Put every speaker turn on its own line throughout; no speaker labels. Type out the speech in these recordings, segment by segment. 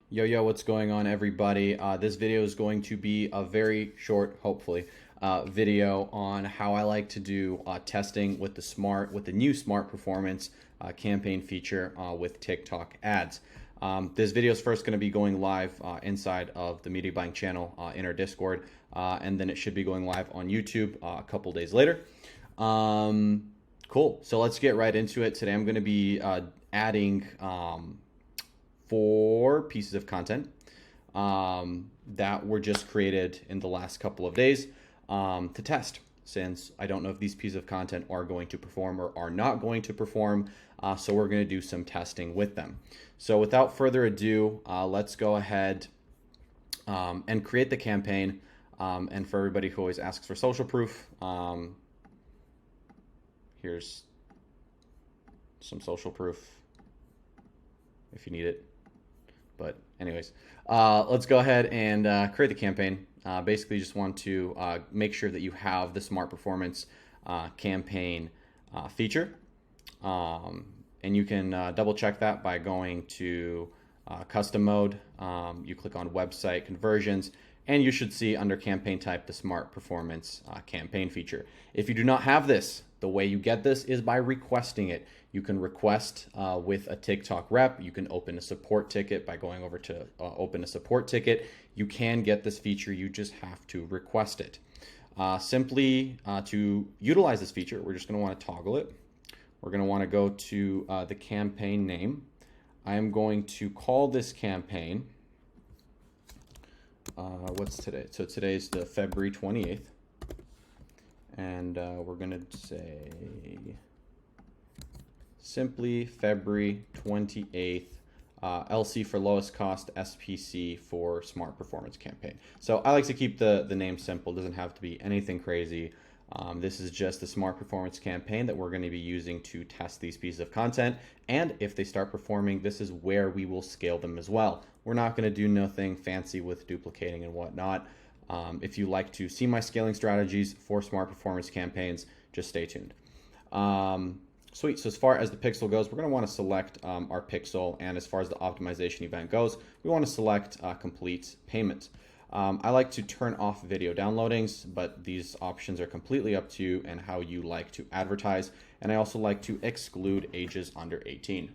Yo, what's going on, everybody? This video is going to be a very short, hopefully, video on how I like to do testing with the new smart performance campaign feature with TikTok ads. This video is first going to be going live inside of the media buying channel in our Discord, and then it should be going live on YouTube a couple days later. Cool. So let's get right into it. Today I'm going to be adding 4 pieces of content that were just created in the last couple of days to test, since I don't know if these pieces of content are going to perform or are not going to perform. So we're going to do some testing with them. So without further ado, let's go ahead and create the campaign. And for everybody who always asks for social proof, here's some social proof if you need it. But anyways, let's go ahead and create the campaign. Basically just want to make sure that you have the smart performance campaign feature. And you can double check that by going to custom mode. You click on website conversions, and you should see under campaign type the smart performance campaign feature. If you do not have this, the way you get this is by requesting it. You can request with a TikTok rep. You can open a support ticket by going over to open a support ticket. You can get this feature. You just have to request it. Simply to utilize this feature, we're just going to want to toggle it. We're going to want to go to the campaign name. I am going to call this campaign, what's today? So today's the February 28th. And we're going to say simply February 28th, LC for lowest cost, SPC for smart performance campaign. So I like to keep the name simple. It doesn't have to be anything crazy. This is just the smart performance campaign that we're going to be using to test these pieces of content. And if they start performing, this is where we will scale them as well. We're not going to do nothing fancy with duplicating and whatnot. If you like to see my scaling strategies for smart performance campaigns, just stay tuned. Sweet. So as far as the pixel goes, we're going to want to select our pixel. And as far as the optimization event goes, we want to select complete payment. I like to turn off video downloadings, but these options are completely up to you and how you like to advertise. And I also like to exclude ages under 18.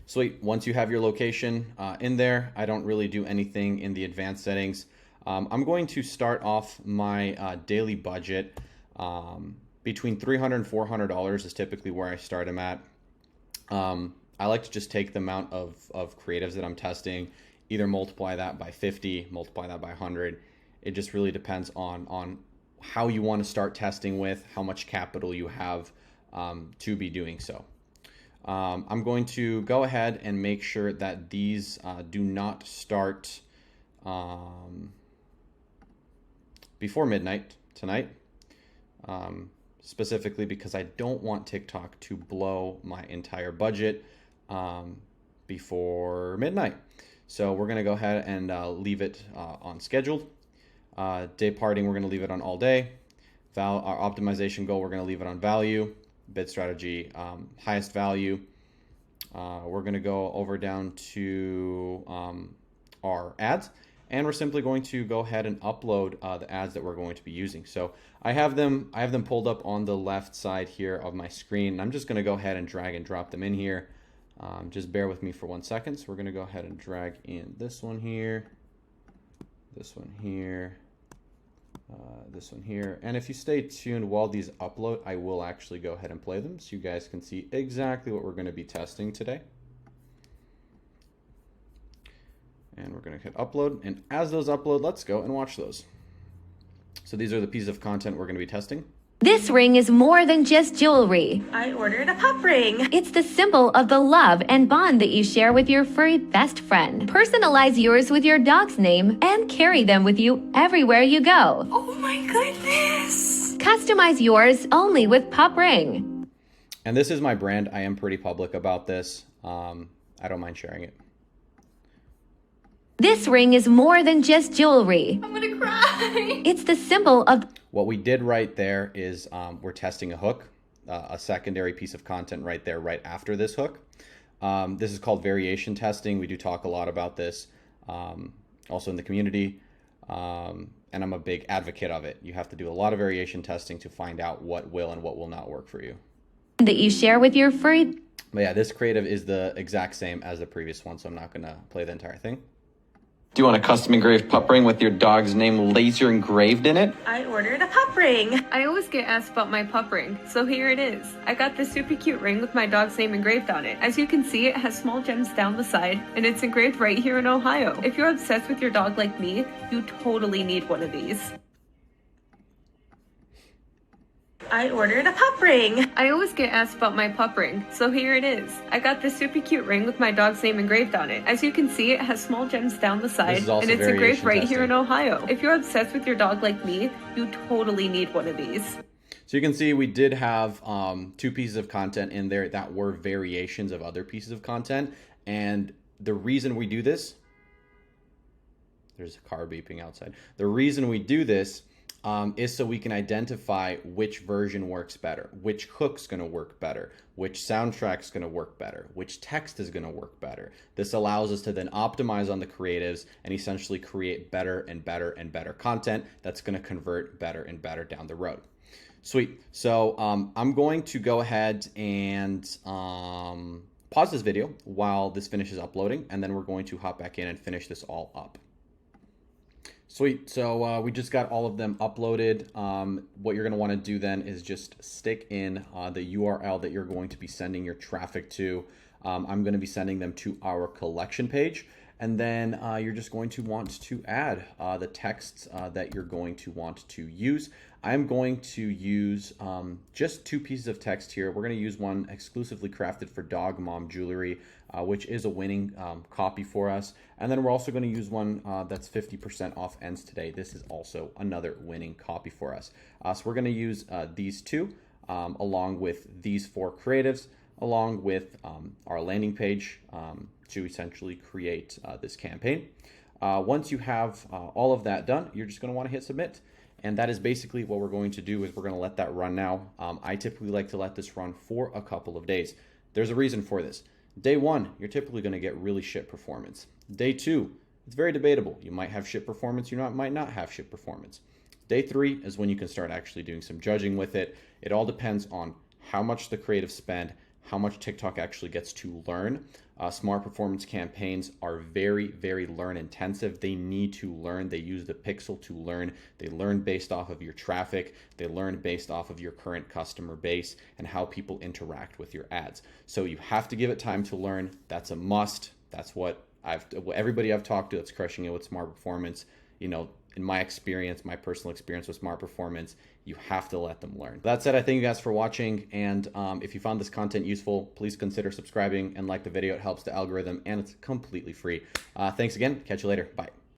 Sweet. Once you have your location in there, I don't really do anything in the advanced settings. I'm going to start off my daily budget. Between $300 and $400 is typically where I start them at. I like to just take the amount of creatives that I'm testing, either multiply that by 50, multiply that by 100. It just really depends on how you want to start testing with, how much capital you have to be doing so. I'm going to go ahead and make sure that these do not start before midnight tonight, specifically because I don't want TikTok to blow my entire budget before midnight. So we're going to go ahead and leave it on scheduled. Day parting, we're going to leave it on all day. Our optimization goal, we're going to leave it on value. Bid strategy, highest value. We're going to go over down to our ads, and we're simply going to go ahead and upload the ads that we're going to be using. So I have them pulled up on the left side here of my screen. I'm just going to go ahead and drag and drop them in here. Just bear with me for 1 second. So we're going to go ahead and drag in this one here, this one here, this one here. And if you stay tuned while these upload, I will actually go ahead and play them so you guys can see exactly what we're going to be testing today. And we're going to hit upload. And as those upload, let's go and watch those. So these are the pieces of content we're going to be testing.
This ring is more than just jewelry.
I ordered a pop ring.
It's the symbol of the love and bond that you share with your furry best friend. Personalize yours with your dog's name and carry them with you everywhere you go.
Oh my goodness.
Customize yours only with Pop Ring.
And this is my brand. I am pretty public about this. I don't mind sharing it.
This ring is more than just jewelry.
I'm gonna cry.
It's the symbol of...
What we did right there is we're testing a hook, a secondary piece of content right there, right after this hook. This is called variation testing. We do talk a lot about this also in the community. And I'm a big advocate of it. You have to do a lot of variation testing to find out what will and what will not work for you.
That you share with your furry.
But yeah, this creative is the exact same as the previous one, so I'm not going to play the entire thing.
Do you want a custom engraved pup ring with your dog's name laser engraved in it?
I ordered a pup ring.
I always get asked about my pup ring, so here it is. I got this super cute ring with my dog's name engraved on it. As you can see, it has small gems down the side, and it's engraved right here in Ohio. If you're obsessed with your dog like me, you totally need one of these.
I ordered a pup ring.
I always get asked about my pup ring, so here it is. I got this super cute ring with my dog's name engraved on it. As you can see, it has small gems down the side, and it's engraved right here in Ohio. If you're obsessed with your dog like me, you totally need one of these.
So you can see we did have 2 pieces of content in there that were variations of other pieces of content. And the reason we do this, there's a car beeping outside. The reason we do this is so we can identify which version works better, which hook's going to work better, which soundtrack's going to work better, which text is going to work better. This allows us to then optimize on the creatives and essentially create better and better and better content that's going to convert better and better down the road. Sweet. So I'm going to go ahead and pause this video while this finishes uploading, and then we're going to hop back in and finish this all up. Sweet. So we just got all of them uploaded. What you're going to want to do then is just stick in the URL that you're going to be sending your traffic to. I'm going to be sending them to our collection page. And then you're just going to want to add the texts that you're going to want to use. I'm going to use just 2 pieces of text here. We're going to use one exclusively crafted for Dog Mom Jewelry, which is a winning copy for us. And then we're also going to use one that's 50% off ends today. This is also another winning copy for us. So we're going to use these 2 along with these 4 creatives, along with our landing page to essentially create this campaign. Once you have all of that done, you're just going to want to hit submit. And that is basically what we're going to do is we're going to let that run now. I typically like to let this run for a couple of days. There's a reason for this. Day 1, you're typically going to get really shit performance. Day 2, it's very debatable. You might have shit performance, you might not have shit performance. Day 3 is when you can start actually doing some judging with it. It all depends on how much the creatives spend, how much TikTok actually gets to learn. Smart performance campaigns are very, very learn intensive. They need to learn. They use the pixel to learn. They learn based off of your traffic. They learn based off of your current customer base and how people interact with your ads. So you have to give it time to learn. That's a must. That's what everybody I've talked to that's crushing it with smart performance, you know, in my experience, my personal experience with smart performance, you have to let them learn. That said, I thank you guys for watching. And if you found this content useful, please consider subscribing and like the video. It helps the algorithm and it's completely free. Thanks again. Catch you later. Bye.